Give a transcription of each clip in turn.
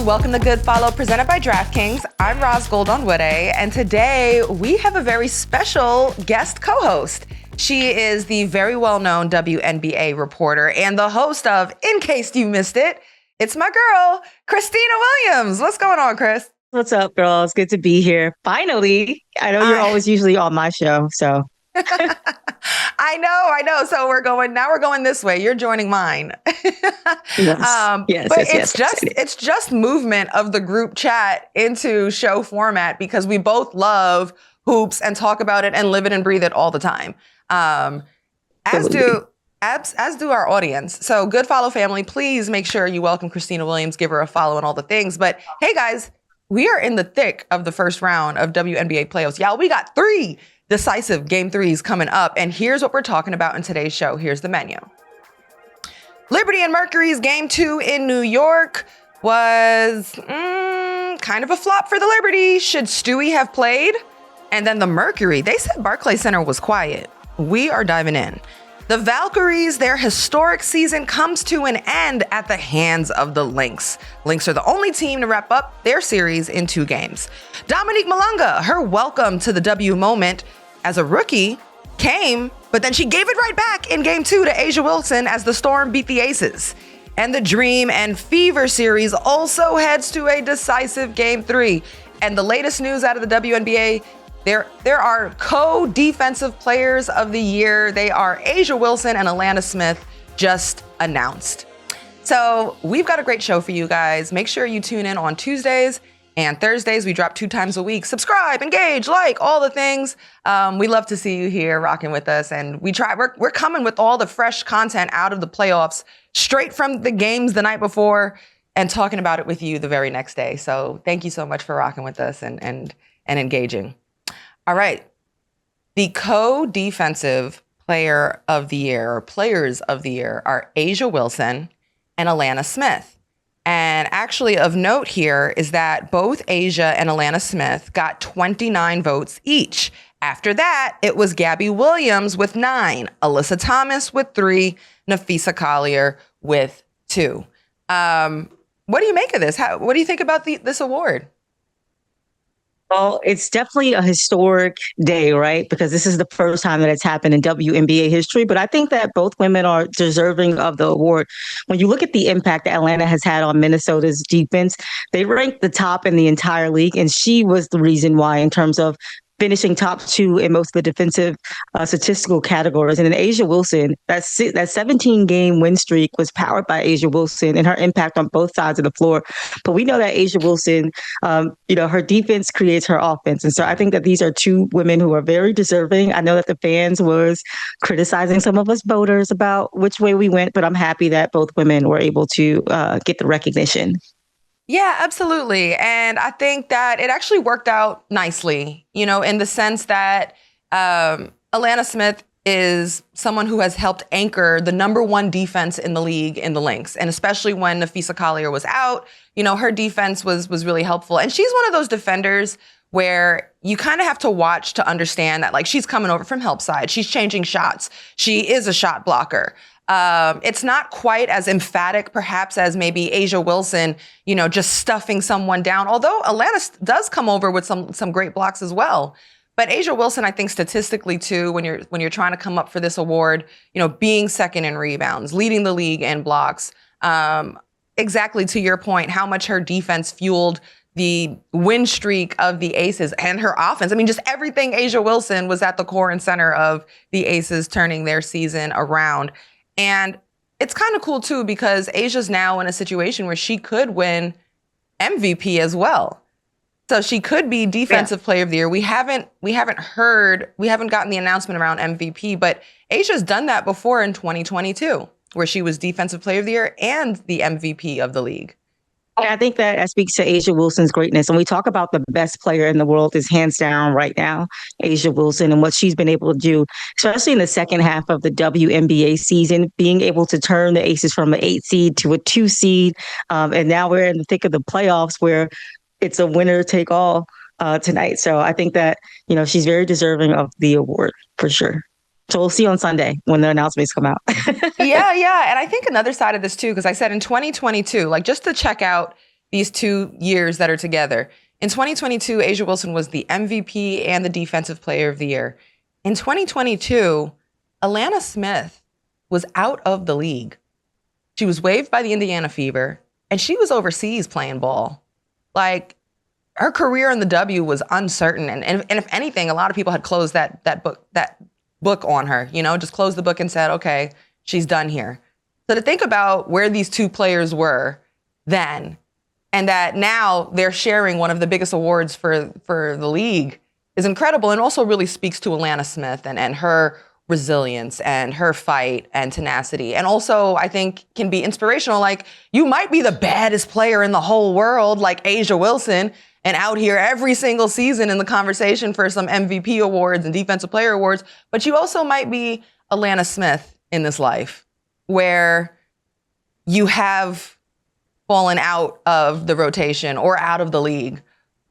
Welcome to Good Follow, presented by DraftKings. I'm Ros and today we have a very special guest co-host. She is the very well-known WNBA reporter and the host of In Case You Missed It. It's my girl, Khristina Williams. What's going on, Chris? What's up, girls? Good to be here. Finally. I know you're always usually on my show, so. I know. So we're going this way. You're joining mine. It's just movement of the group chat into show format because we both love hoops and talk about it and live it and breathe it all the time. As do our audience. So Good Follow family, please make sure you welcome Khristina Williams, give her a follow and all the things. But hey guys, we are in the thick of the first round of WNBA playoffs. Y'all, we got 3 decisive game 3s coming up. And here's what we're talking about in today's show. Here's the menu. Liberty and Mercury's game 2 in New York was kind of a flop for the Liberty. Should Stewie have played? And then the Mercury, they said Barclays Center was quiet. We are diving in. The Valkyries, their historic season comes to an end at the hands of the Lynx. Lynx are the only team to wrap up their series in 2 games. Dominique Malonga, her welcome to the W moment as a rookie came, but then she gave it right back in game 2 to A'ja Wilson as the Storm beat the Aces. And the Dream and Fever series also heads to a decisive game 3. And the latest news out of the WNBA, there are co-defensive players of the year. They are A'ja Wilson and Alanna Smith, just announced. So we've got a great show for you guys. Make sure you tune in on Tuesdays and Thursdays. We drop 2 times a week. Subscribe, engage, like, all the things. We love to see you here rocking with us. And we're coming with all the fresh content out of the playoffs, straight from the games the night before and talking about it with you the very next day. So thank you so much for rocking with us and engaging. All right. The co-defensive player of the year or players of the year are A'ja Wilson and Alanna Smith. And actually of note here is that both A'ja and Alanna Smith got 29 votes each. After that, it was Gabby Williams with 9, Alyssa Thomas with 3, Napheesa Collier with 2. What do you make of this? What do you think about this award? Well, it's definitely a historic day, right? Because this is the first time that it's happened in WNBA history. But I think that both women are deserving of the award. When you look at the impact that Alanna has had on Minnesota's defense, they ranked the top in the entire league. And she was the reason why, in terms of finishing top 2 in most of the defensive statistical categories. And then A'ja Wilson, that 17-game win streak was powered by A'ja Wilson and her impact on both sides of the floor. But we know that A'ja Wilson, her defense creates her offense. And so I think that these are 2 women who are very deserving. I know that the fans was criticizing some of us voters about which way we went, but I'm happy that both women were able to get the recognition. Yeah, absolutely. And I think that it actually worked out nicely, in the sense that Alanna Smith is someone who has helped anchor the number 1 defense in the league in the Lynx. And especially when Napheesa Collier was out, her defense was really helpful. And she's one of those defenders where you kind of have to watch to understand that, like, she's coming over from help side. She's changing shots. She is a shot blocker. It's not quite as emphatic, perhaps, as maybe A'ja Wilson, just stuffing someone down. Although Alanna does come over with some great blocks as well. But A'ja Wilson, I think statistically too, when you're trying to come up for this award, being second in rebounds, leading the league in blocks, exactly to your point, how much her defense fueled the win streak of the Aces and her offense. I mean, just everything A'ja Wilson was at the core and center of the Aces turning their season around. And it's kind of cool, too, because A'ja's now in a situation where she could win MVP as well. So she could be Defensive Player of the Year. We haven't gotten the announcement around MVP, but A'ja's done that before in 2022, where she was Defensive Player of the Year and the MVP of the league. I think that speaks to A'ja Wilson's greatness. When we talk about the best player in the world, is hands down right now A'ja Wilson and what she's been able to do, especially in the second half of the WNBA season, being able to turn the Aces from an 8 seed to a 2 seed. And now we're in the thick of the playoffs where it's a winner take all tonight. So I think that, she's very deserving of the award for sure. So we'll see on Sunday when the announcements come out. Yeah. And I think another side of this too, because I said in 2022, like just to check out these 2 years that are together. In 2022, A'ja Wilson was the MVP and the Defensive Player of the Year. In 2022, Alanna Smith was out of the league. She was waived by the Indiana Fever, and she was overseas playing ball. Like, her career in the W was uncertain. And if anything, a lot of people had closed that book on her, just closed the book and said, okay, she's done here. So to think about where these two players were then, and that now they're sharing one of the biggest awards for the league is incredible, and also really speaks to Alanna Smith and her resilience and her fight and tenacity. And also, I think, can be inspirational. Like, you might be the baddest player in the whole world, like A'ja Wilson, and out here every single season in the conversation for some MVP awards and Defensive Player awards, but you also might be Alanna Smith in this life, where you have fallen out of the rotation or out of the league.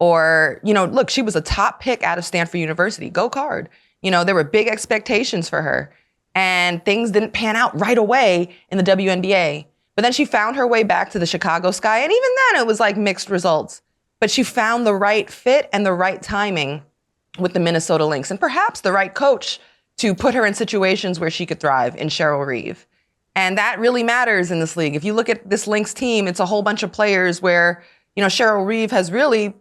Or, look, she was a top pick out of Stanford University. Go Card. There were big expectations for her, and things didn't pan out right away in the WNBA. But then she found her way back to the Chicago Sky, and even then it was like mixed results. But she found the right fit and the right timing with the Minnesota Lynx, and perhaps the right coach to put her in situations where she could thrive in Cheryl Reeve. And that really matters in this league. If you look at this Lynx team, it's a whole bunch of players where, Cheryl Reeve has really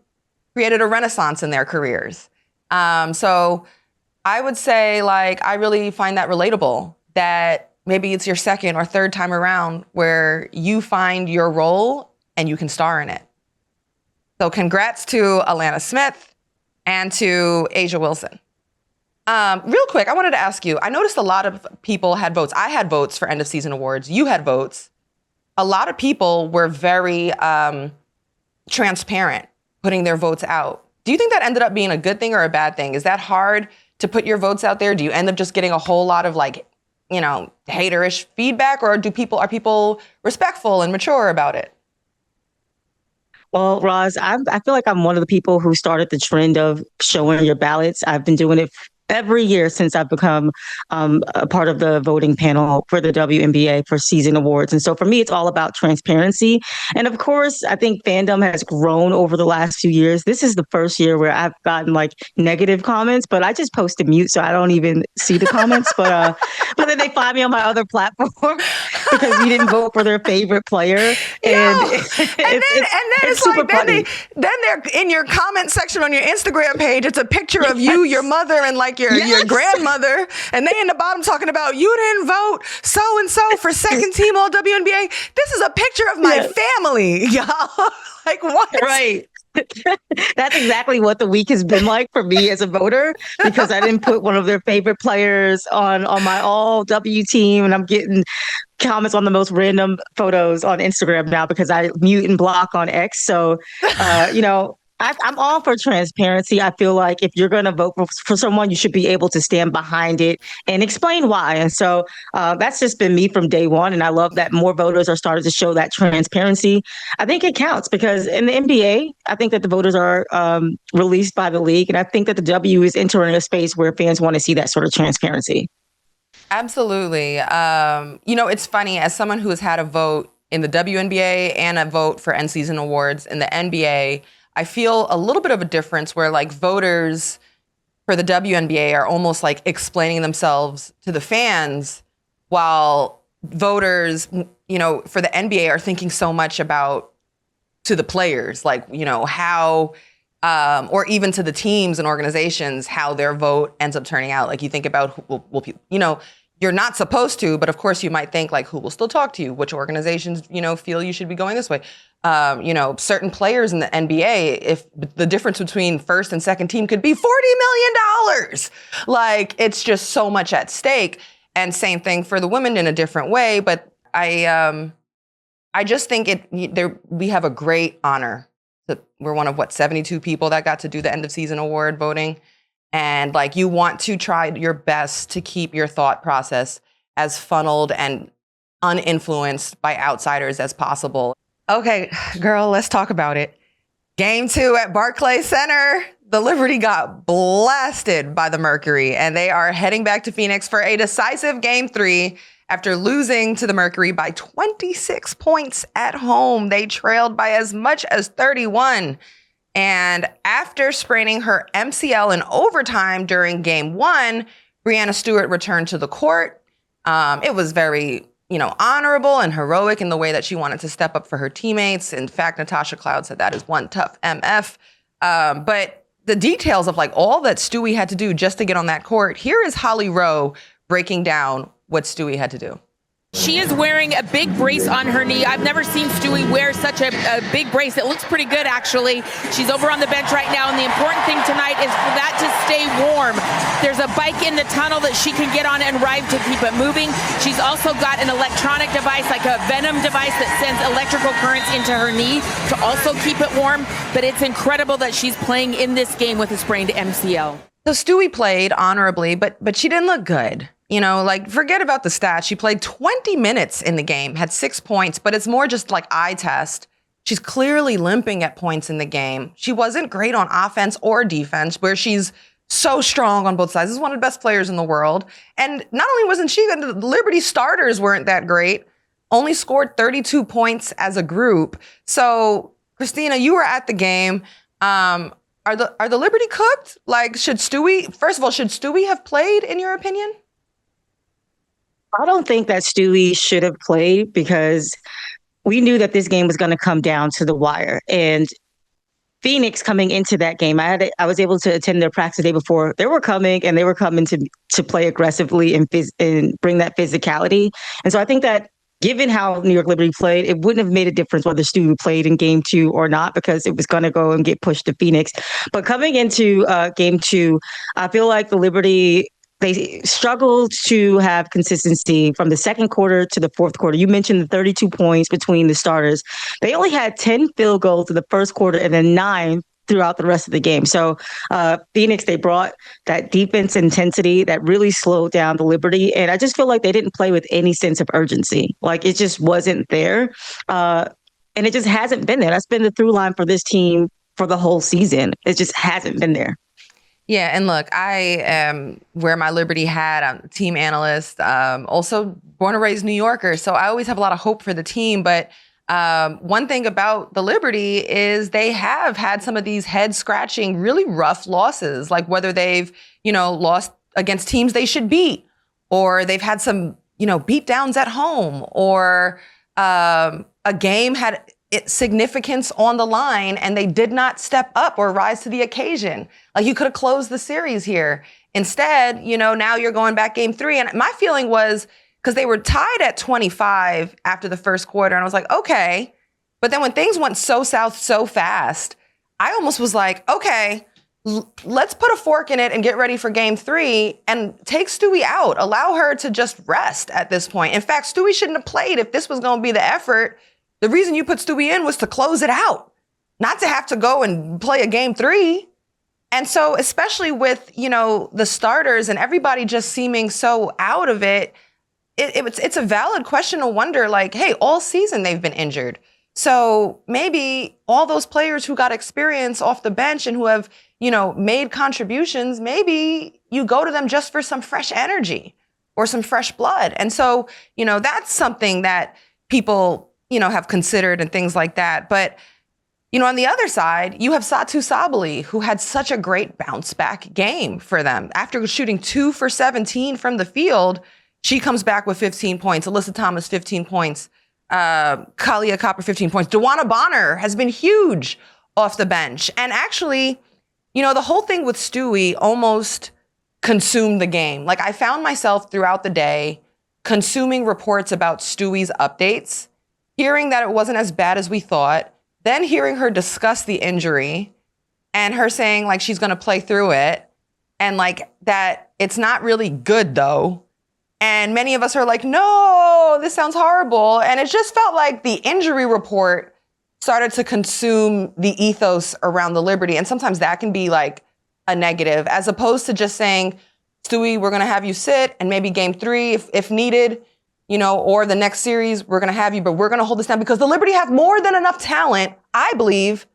created a renaissance in their careers. So I would say, I really find that relatable, that maybe it's your second or third time around where you find your role and you can star in it. So congrats to Alanna Smith and to A'ja Wilson. Real quick, I wanted to ask you, I noticed a lot of people had votes. I had votes for end of season awards. You had votes. A lot of people were very transparent, putting their votes out. Do you think that ended up being a good thing or a bad thing? Is that hard to put your votes out there? Do you end up just getting a whole lot of haterish feedback, or are people respectful and mature about it? Well, Ros, I feel like I'm one of the people who started the trend of showing your ballots. I've been doing it every year since I've become a part of the voting panel for the WNBA for season awards. And so for me, it's all about transparency. And of course, I think fandom has grown over the last few years. This is the first year where I've gotten negative comments, but I just post to mute, so I don't even see the comments. But then they find me on my other platform because you didn't vote for their favorite player. It's super funny. Then they're in your comment section on your Instagram page. It's a picture of you, your mother, and your grandmother, and they in the bottom talking about you didn't vote so-and-so for second team all WNBA. This is a picture of my family, y'all. What? Right. That's exactly what the week has been like for me as a voter, because I didn't put one of their favorite players on my all W team, and I'm getting comments on the most random photos on Instagram now because I mute and block on X. So, I'm all for transparency. I feel like if you're going to vote for someone, you should be able to stand behind it and explain why. And so that's just been me from day one. And I love that more voters are starting to show that transparency. I think it counts because in the NBA, I think that the voters are released by the league. And I think that the W is entering a space where fans want to see that sort of transparency. Absolutely. It's funny, as someone who has had a vote in the WNBA and a vote for end season awards in the NBA, I feel a little bit of a difference where voters for the WNBA are almost explaining themselves to the fans, while voters, for the NBA are thinking so much about to the players, how, or even to the teams and organizations, how their vote ends up turning out. You think about who will you're not supposed to, but of course you might think who will still talk to you, which organizations, feel you should be going this way. Certain players in the NBA, if the difference between first and second team could be $40 million, it's just so much at stake. And same thing for the women in a different way. But I just think we have a great honor. We're one of 72 people that got to do the end of season award voting. And you want to try your best to keep your thought process as funneled and uninfluenced by outsiders as possible. Okay, girl, let's talk about it. Game 2 at Barclays Center. The Liberty got blasted by the Mercury, and they are heading back to Phoenix for a decisive Game 3 After losing to the Mercury by 26 points at home, they trailed by as much as 31. And after spraining her MCL in overtime during game 1, Breanna Stewart returned to the court. It was very, honorable and heroic in the way that she wanted to step up for her teammates. In fact, Natasha Cloud said that is one tough MF. But the details of all that Stewie had to do just to get on that court, here is Holly Rowe breaking down what Stewie had to do. She is wearing a big brace on her knee. I've never seen Stewie wear such a big brace. It looks pretty good, actually. She's over on the bench right now, and the important thing tonight is for that to stay warm. There's a bike in the tunnel that she can get on and ride to keep it moving. She's also got an electronic device, like a Venom device that sends electrical currents into her knee to also keep it warm. But it's incredible that she's playing in this game with a sprained MCL. So Stewie played honorably, but she didn't look good. Forget about the stats. She played 20 minutes in the game, had 6 points, but it's more just eye test. She's clearly limping at points in the game. She wasn't great on offense or defense, where she's so strong on both sides. This is one of the best players in the world. And not only wasn't she, the Liberty starters weren't that great, only scored 32 points as a group. So, Khristina, you were at the game. Are the Liberty cooked? Should Stewie have played, in your opinion? I don't think that Stewie should have played because we knew that this game was going to come down to the wire. And Phoenix coming into that game, I was able to attend their practice the day before. They were coming to play aggressively and bring that physicality. And so I think that given how New York Liberty played, it wouldn't have made a difference whether Stewie played in game 2 or not, because it was going to go and get pushed to Phoenix. But coming into game 2, I feel like the Liberty, they struggled to have consistency from the second quarter to the fourth quarter. You mentioned the 32 points between the starters. They only had 10 field goals in the first quarter and then 9 throughout the rest of the game. So Phoenix, they brought that defense intensity that really slowed down the Liberty. And I just feel like they didn't play with any sense of urgency. It just wasn't there. And it just hasn't been there. That's been the through line for this team for the whole season. It just hasn't been there. Yeah, and look, I wear my Liberty hat. I'm a team analyst, also born and raised New Yorker, so I always have a lot of hope for the team. But one thing about the Liberty is they have had some of these head-scratching, really rough losses, like whether they've, lost against teams they should beat, or they've had some, beatdowns at home, or a game had significance on the line and they did not step up or rise to the occasion. You could have closed the series here. Instead, now you're going back game 3. And my feeling was, because they were tied at 25 after the first quarter, and I was like, okay. But then when things went so south so fast, I almost was like, okay, let's put a fork in it and get ready for game 3 and take Stewie out. Allow her to just rest at this point. In fact, Stewie shouldn't have played if this was going to be the effort. The reason you put Stewie in was to close it out, not to have to go and play a game 3. And so, especially with, the starters and everybody just seeming so out of it, it's a valid question to wonder, hey, all season they've been injured. So maybe all those players who got experience off the bench and who have, made contributions, maybe you go to them just for some fresh energy or some fresh blood. And so, that's something that people have considered and things like that. But, on the other side, you have Satou Sabally, who had such a great bounce back game for them. After shooting 2 for 17 from the field, she comes back with 15 points. Alyssa Thomas, 15 points. Kalia Copper, 15 points. DeWanna Bonner has been huge off the bench. And actually, the whole thing with Stewie almost consumed the game. I found myself throughout the day consuming reports about Stewie's updates, hearing that it wasn't as bad as we thought, then hearing her discuss the injury and her saying she's going to play through it and that it's not really good though. And many of us are like, no, this sounds horrible. And it just felt like the injury report started to consume the ethos around the Liberty. And sometimes that can be a negative, as opposed to just saying, Stewie, we're going to have you sit and maybe game 3 if needed, or the next series, we're going to have you, but we're going to hold this down because the Liberty have more than enough talent, I believe,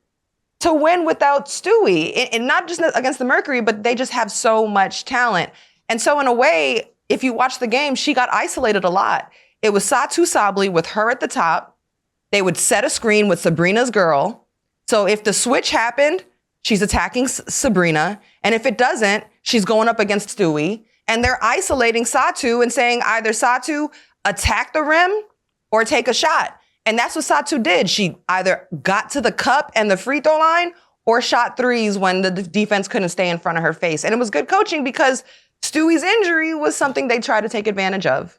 to win without Stewie. And not just against the Mercury, but they just have so much talent. And so in a way, if you watch the game, she got isolated a lot. It was Satou Sabally with her at the top. They would set a screen with Sabrina's girl. So if the switch happened, she's attacking Sabrina. And if it doesn't, she's going up against Stewie. And they're isolating Satou and saying either Satou attack the rim or take a shot. And that's what Satou did. She either got to the cup and the free throw line or shot threes when the defense couldn't stay in front of her face. And it was good coaching because Stewie's injury was something they tried to take advantage of.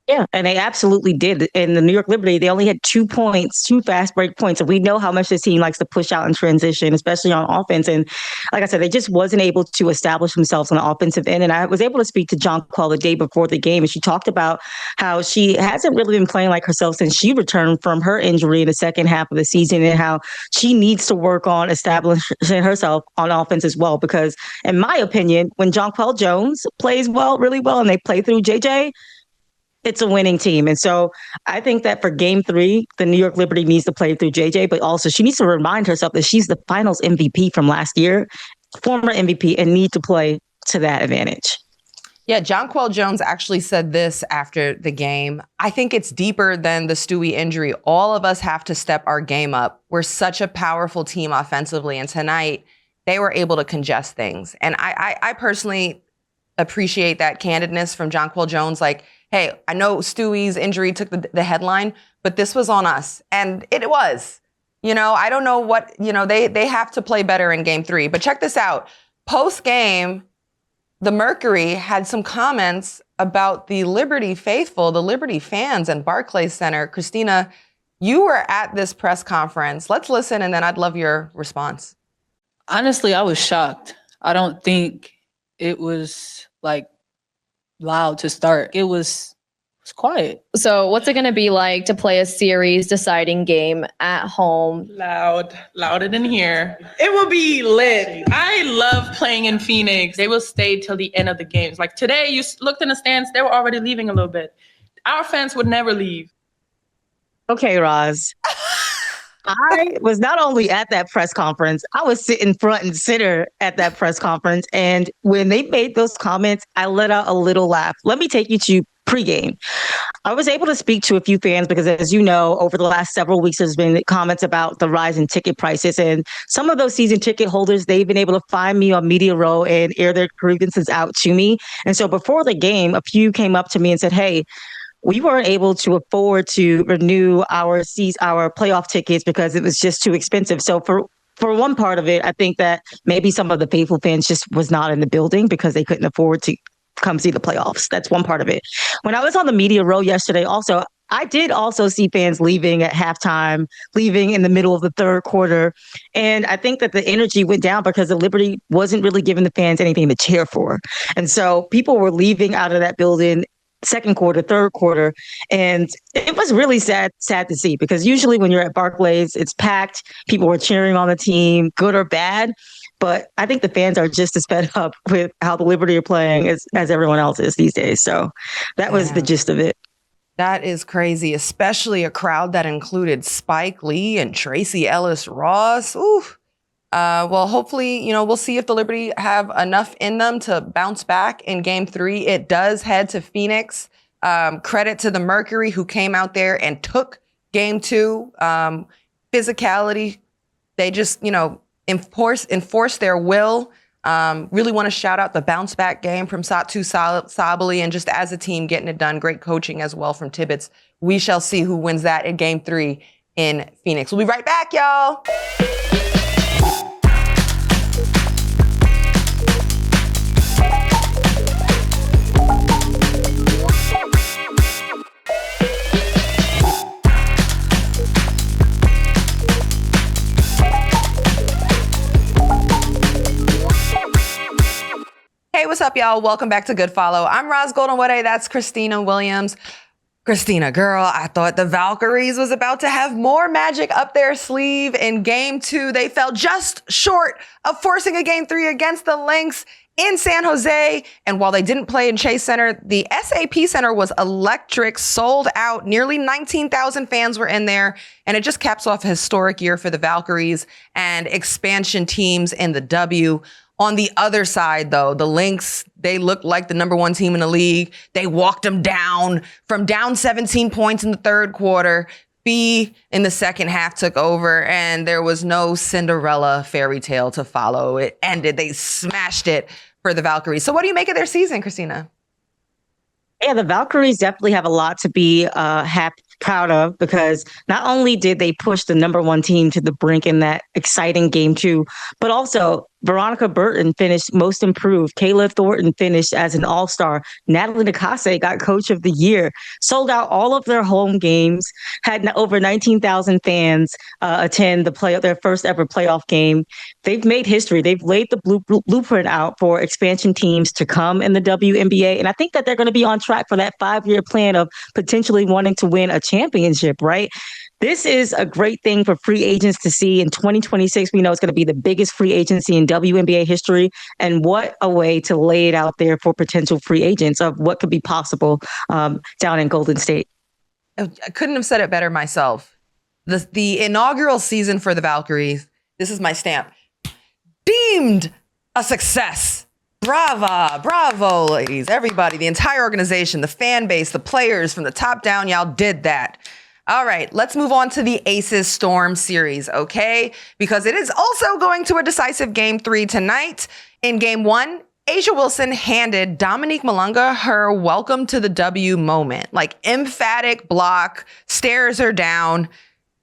Yeah, and they absolutely did. In the New York Liberty, they only had 2 points, 2 fast break points. And we know how much this team likes to push out in transition, especially on offense. And like I said, they just wasn't able to establish themselves on the offensive end. And I was able to speak to Jonquel the day before the game, and she talked about how she hasn't really been playing like herself since she returned from her injury in the second half of the season, and how she needs to work on establishing herself on offense as well. Because in my opinion, when Jonquel Jones plays well, really well, and they play through JJ, it's a winning team. And so I think that for game 3, the New York Liberty needs to play through JJ, but also she needs to remind herself that she's the finals MVP from last year, former MVP, and need to play to that advantage. Yeah, Jonquel Jones actually said this after the game. I think it's deeper than the Stewie injury. All of us have to step our game up. We're such a powerful team offensively. And tonight, they were able to congest things. And I personally appreciate that candidness from Jonquel Jones. Like, hey, I know Stewie's injury took the headline, but this was on us. And it was. You know, I don't know what, you know, they have to play better in game 3. But check this out. Post-game, the Mercury had some comments about the Liberty faithful, the Liberty fans and Barclays Center. Khristina, you were at this press conference. Let's listen, and then I'd love your response. Honestly, I was shocked. I don't think it was like loud to start. It was quiet. So what's it going to be like to play a series deciding game at home? Louder than here. It will be lit. I love playing in Phoenix. They will stay till the end of the games. Like today, you looked in the stands, they were already leaving a little bit. Our fans would never leave. Okay, Ros. I was not only at that press conference, I was sitting front and center at that press conference. And when they made those comments, I let out a little laugh. Let me take you to pregame. I was able to speak to a few fans because, as you know, over the last several weeks, there's been comments about the rise in ticket prices. And some of those season ticket holders, they've been able to find me on Media Row and air their grievances out to me. And so before the game, a few came up to me and said, hey, we weren't able to afford to renew our playoff tickets because it was just too expensive. So for one part of it, I think that maybe some of the faithful fans just was not in the building because they couldn't afford to come see the playoffs. That's one part of it. When I was on the Media Row yesterday, also, I did also see fans leaving at halftime, leaving in the middle of the third quarter. And I think that the energy went down because the Liberty wasn't really giving the fans anything to cheer for. And so people were leaving out of that building second quarter, third quarter. And it was really sad to see because usually when you're at Barclays, it's packed. People were cheering on the team, good or bad. But I think the fans are just as fed up with how the Liberty are playing as everyone else is these days. So that was the gist of it. That is crazy, especially a crowd that included Spike Lee and Tracy Ellis Ross. Ooh. Well, hopefully, you know, we'll see if the Liberty have enough in them to bounce back in game 3. It does head to Phoenix. Credit to the Mercury who came out there and took game 2. Physicality, they just, you know, enforce their will. Really want to shout out the bounce back game from Satou Sabally and just as a team getting it done. Great coaching as well from Tibbetts. We shall see who wins that in game 3 in Phoenix. We'll be right back, y'all. Hey, what's up, y'all? Welcome back to Good Follow. I'm Ros Goldenwood. That's Khristina Williams. Khristina, girl, I thought the Valkyries was about to have more magic up their sleeve in game 2. They fell just short of forcing a game 3 against the Lynx in San Jose. And while they didn't play in Chase Center, the SAP Center was electric, sold out. Nearly 19,000 fans were in there. And it just caps off a historic year for the Valkyries and expansion teams in the W. On the other side, though, the Lynx, they looked like the number one team in the league. They walked them down from down 17 points in the third quarter. B in the second half took over, and there was no Cinderella fairy tale to follow. It ended. They smashed it for the Valkyries. So what do you make of their season, Khristina? Yeah, the Valkyries definitely have a lot to be proud of, because not only did they push the number one team to the brink in that exciting game 2, but also Veronica Burton finished most improved. Kayla Thornton finished as an all-star. Natalie Nakase got coach of the year. Sold out all of their home games. Had over 19,000 fans attend their first ever playoff game. They've made history. They've laid the blueprint out for expansion teams to come in the WNBA. And I think that they're going to be on track for that 5-year plan of potentially wanting to win a championship, right? This is a great thing for free agents to see. In 2026, we know it's going to be the biggest free agency in WNBA history. And what a way to lay it out there for potential free agents of what could be possible down in Golden State. I couldn't have said it better myself. The inaugural season for the Valkyries, this is my stamp, deemed a success. Bravo, ladies, everybody, the entire organization, the fan base, the players from the top down, y'all did that. All right, let's move on to the Aces Storm series, okay? Because it is also going to a decisive game 3 tonight. In game 1, A'ja Wilson handed Dominique Malonga her welcome to the W moment, like emphatic block, stares her down.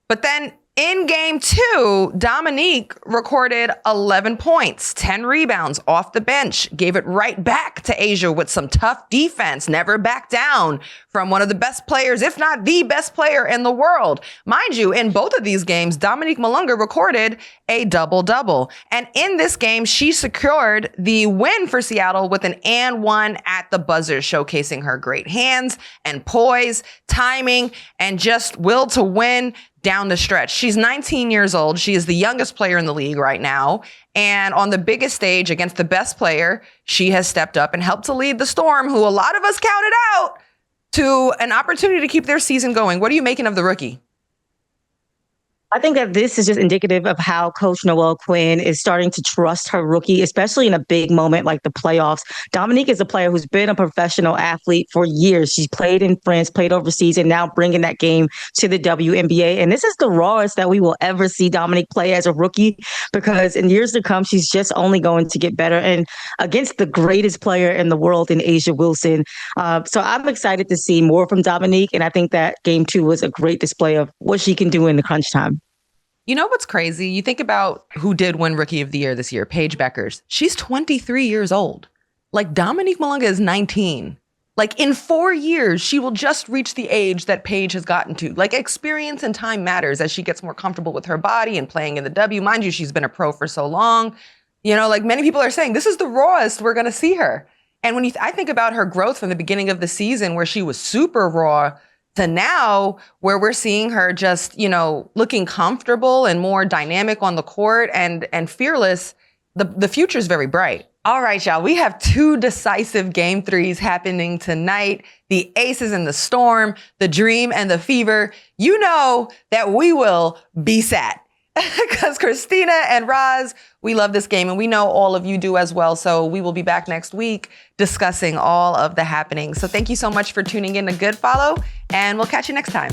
But then in game 2, Dominique recorded 11 points, 10 rebounds off the bench, gave it right back to A'ja with some tough defense, never backed down from one of the best players, if not the best player in the world. Mind you, in both of these games, Dominique Malonga recorded a double-double. And in this game, she secured the win for Seattle with an and one at the buzzer, showcasing her great hands and poise, timing, and just will to win down the stretch. She's 19 years old. She is the youngest player in the league right now. And on the biggest stage against the best player, she has stepped up and helped to lead the Storm, who a lot of us counted out, to an opportunity to keep their season going. What are you making of the rookie? I think that this is just indicative of how Coach Noelle Quinn is starting to trust her rookie, especially in a big moment like the playoffs. Dominique is a player who's been a professional athlete for years. She's played in France, played overseas, and now bringing that game to the WNBA. And this is the rawest that we will ever see Dominique play as a rookie, because in years to come, she's just only going to get better, and against the greatest player in the world in A'ja Wilson. So I'm excited to see more from Dominique. And I think that game 2 was a great display of what she can do in the crunch time. You know what's crazy? You think about who did win Rookie of the Year this year, Paige Beckers. She's 23 years old. Like, Dominique Malonga is 19. Like, in 4 years, she will just reach the age that Paige has gotten to. Like, experience and time matters as she gets more comfortable with her body and playing in the W. Mind you, she's been a pro for so long. You know, like many people are saying, this is the rawest we're going to see her. And when I think about her growth from the beginning of the season, where she was super raw, to now where we're seeing her just, you know, looking comfortable and more dynamic on the court and fearless, the future is very bright. All right, y'all, we have 2 decisive game 3s happening tonight. The Aces and the Storm, the Dream and the Fever. You know that we will be sat. Because Khristina and Ros, we love this game, and we know all of you do as well. So we will be back next week discussing all of the happenings. So thank you so much for tuning in to Good Follow, and we'll catch you next time.